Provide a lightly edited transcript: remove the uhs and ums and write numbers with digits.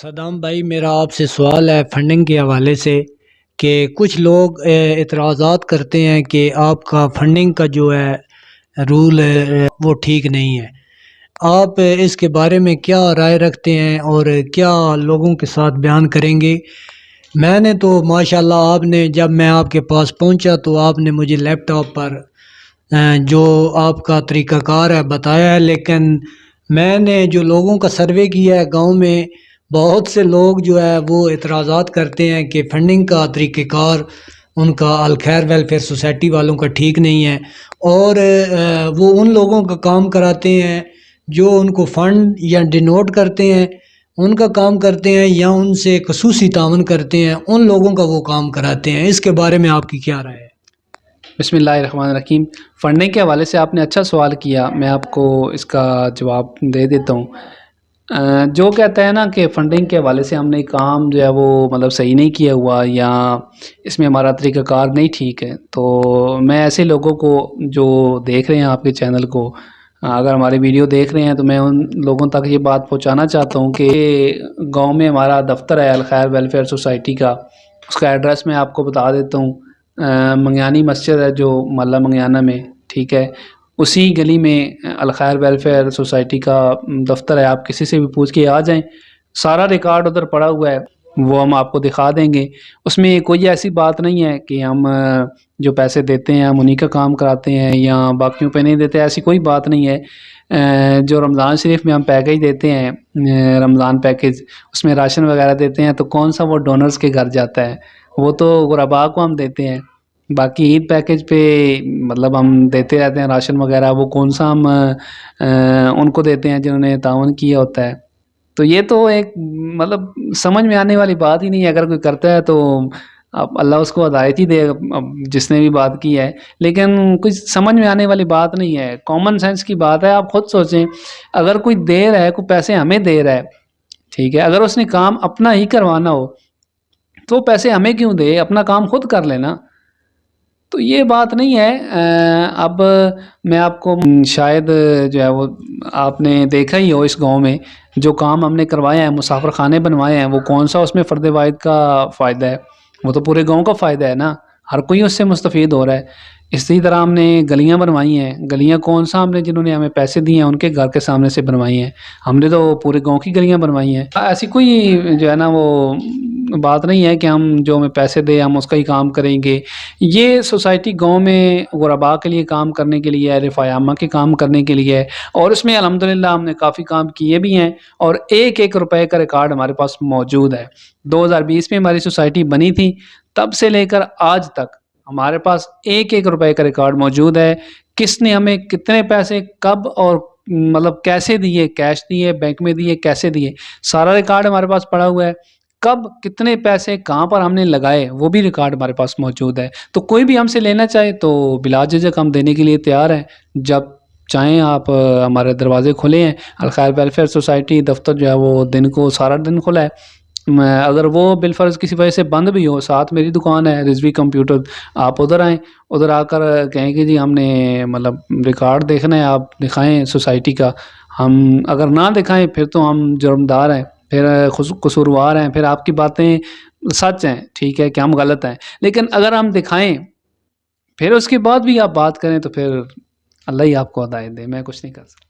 Saddam بھائی، میرا آپ سے سوال ہے فنڈنگ کے حوالے سے کہ کچھ لوگ اعتراضات کرتے ہیں کہ آپ کا فنڈنگ کا جو ہے رول ہے وہ ٹھیک نہیں ہے۔ آپ اس کے بارے میں کیا رائے رکھتے ہیں اور کیا لوگوں کے ساتھ بیان کریں گے؟ میں نے تو ماشاءاللہ، آپ نے جب میں آپ کے پاس پہنچا تو آپ نے مجھے لیپ ٹاپ پر جو آپ کا طریقہ کار ہے بتایا ہے، لیکن میں نے جو لوگوں کا سروے کیا ہے گاؤں میں، بہت سے لوگ جو ہے وہ اعتراضات کرتے ہیں کہ فنڈنگ کا طریقہ کار ان کا الخیر ویلفیئر سوسائٹی والوں کا ٹھیک نہیں ہے، اور وہ ان لوگوں کا کام کراتے ہیں جو ان کو فنڈ یا ڈینوٹ کرتے ہیں، ان کا کام کرتے ہیں، یا ان سے خصوصی تعاون کرتے ہیں، ان لوگوں کا وہ کام کراتے ہیں۔ اس کے بارے میں آپ کی کیا رائے ہے؟ بسم اللہ الرحمن الرحیم۔ فنڈنگ کے حوالے سے آپ نے اچھا سوال کیا، میں آپ کو اس کا جواب دے دیتا ہوں۔ جو کہتا ہے نا کہ فنڈنگ کے حوالے سے ہم نے کام جو ہے وہ مطلب صحیح نہیں کیا ہوا یا اس میں ہمارا طریقہ کار نہیں ٹھیک ہے، تو میں ایسے لوگوں کو جو دیکھ رہے ہیں آپ کے چینل کو، اگر ہماری ویڈیو دیکھ رہے ہیں، تو میں ان لوگوں تک یہ بات پہنچانا چاہتا ہوں کہ گاؤں میں ہمارا دفتر ہے الخیر ویلفیئر سوسائٹی کا، اس کا ایڈریس میں آپ کو بتا دیتا ہوں۔ منگیانی مسجد ہے جو محلہ منگیانہ میں، ٹھیک ہے، اسی گلی میں الخیر ویلفیئر سوسائٹی کا دفتر ہے۔ آپ کسی سے بھی پوچھ کے آ جائیں، سارا ریکارڈ ادھر پڑا ہوا ہے، وہ ہم آپ کو دکھا دیں گے۔ اس میں کوئی ایسی بات نہیں ہے کہ ہم جو پیسے دیتے ہیں ہم انہی کا کام کراتے ہیں یا باقیوں پہ نہیں دیتے، ایسی کوئی بات نہیں ہے۔ جو رمضان شریف میں ہم پیکیج دیتے ہیں، رمضان پیکیج، اس میں راشن وغیرہ دیتے ہیں، تو کون سا وہ ڈونرز کے گھر جاتا ہے؟ وہ تو غرباء کو ہم دیتے ہیں۔ باقی عید پیکیج پہ مطلب ہم دیتے رہتے ہیں راشن وغیرہ، وہ کون سا ہم ان کو دیتے ہیں جنہوں نے تعاون کیا ہوتا ہے؟ تو یہ تو ایک مطلب سمجھ میں آنے والی بات ہی نہیں ہے۔ اگر کوئی کرتا ہے تو اب اللہ اس کو ہدایت ہی دے، جس نے بھی بات کی ہے، لیکن کچھ سمجھ میں آنے والی بات نہیں ہے، کامن سینس کی بات ہے۔ آپ خود سوچیں، اگر کوئی دے رہا ہے، کوئی پیسے ہمیں دے رہا ہے، ٹھیک ہے، اگر اس نے کام اپنا ہی کروانا ہو تو پیسے ہمیں کیوں دے؟ اپنا کام خود کر لینا۔ تو یہ بات نہیں ہے۔ اب میں آپ کو شاید جو ہے وہ آپ نے دیکھا ہی ہو، اس گاؤں میں جو کام ہم نے کروائے ہیں، مسافر خانے بنوائے ہیں، وہ کون سا اس میں فرد واحد کا فائدہ ہے؟ وہ تو پورے گاؤں کا فائدہ ہے نا، ہر کوئی اس سے مستفید ہو رہا ہے۔ اسی طرح ہم نے گلیاں بنوائی ہیں، گلیاں کون سا ہم نے جنہوں نے ہمیں پیسے دیے ہیں ان کے گھر کے سامنے سے بنوائی ہیں؟ ہم نے تو پورے گاؤں کی گلیاں بنوائی ہیں۔ ایسی کوئی جو ہے نا وہ بات نہیں ہے کہ ہم جو ہمیں پیسے دیں ہم اس کا ہی کام کریں گے۔ یہ سوسائٹی گاؤں میں غرباء کے لیے کام کرنے کے لیے ہے، رفاع عامہ کے کام کرنے کے لیے ہے، اور اس میں الحمدللہ ہم نے کافی کام کیے بھی ہیں، اور ایک ایک روپے کا ریکارڈ ہمارے پاس موجود ہے۔ 2020 میں ہماری سوسائٹی بنی تھی، تب سے لے کر آج تک ہمارے پاس ایک ایک روپے کا ریکارڈ موجود ہے۔ کس نے ہمیں کتنے پیسے کب اور مطلب کیسے دیے، کیش دیے، بینک میں دیے، کیسے دیے، سارا ریکارڈ ہمارے پاس پڑا ہوا ہے۔ کب کتنے پیسے کہاں پر ہم نے لگائے وہ بھی ریکارڈ ہمارے پاس موجود ہے۔ تو کوئی بھی ہم سے لینا چاہے تو بلا جھجک ہم دینے کے لیے تیار ہیں۔ جب چاہیں آپ ہمارے دروازے کھلے ہیں۔ الخیر ویلفیئر سوسائٹی دفتر جو ہے وہ دن کو سارا دن کھلا ہے۔ اگر وہ بالفرض کسی وجہ سے بند بھی ہو، ساتھ میری دکان ہے رضوی کمپیوٹر، آپ ادھر آئیں، ادھر آ کر کہیں کہ جی ہم نے مطلب ریکارڈ دیکھنا ہے، آپ دکھائیں سوسائٹی کا۔ ہم اگر نہ دکھائیں پھر تو ہم جرمدار ہیں، پھر قصوروار ہیں، پھر آپ کی باتیں سچ ہیں، ٹھیک ہے، کہ ہم غلط ہیں۔ لیکن اگر ہم دکھائیں پھر اس کے بعد بھی آپ بات کریں تو پھر اللہ ہی آپ کو ہدایت دے، میں کچھ نہیں کر سکتا۔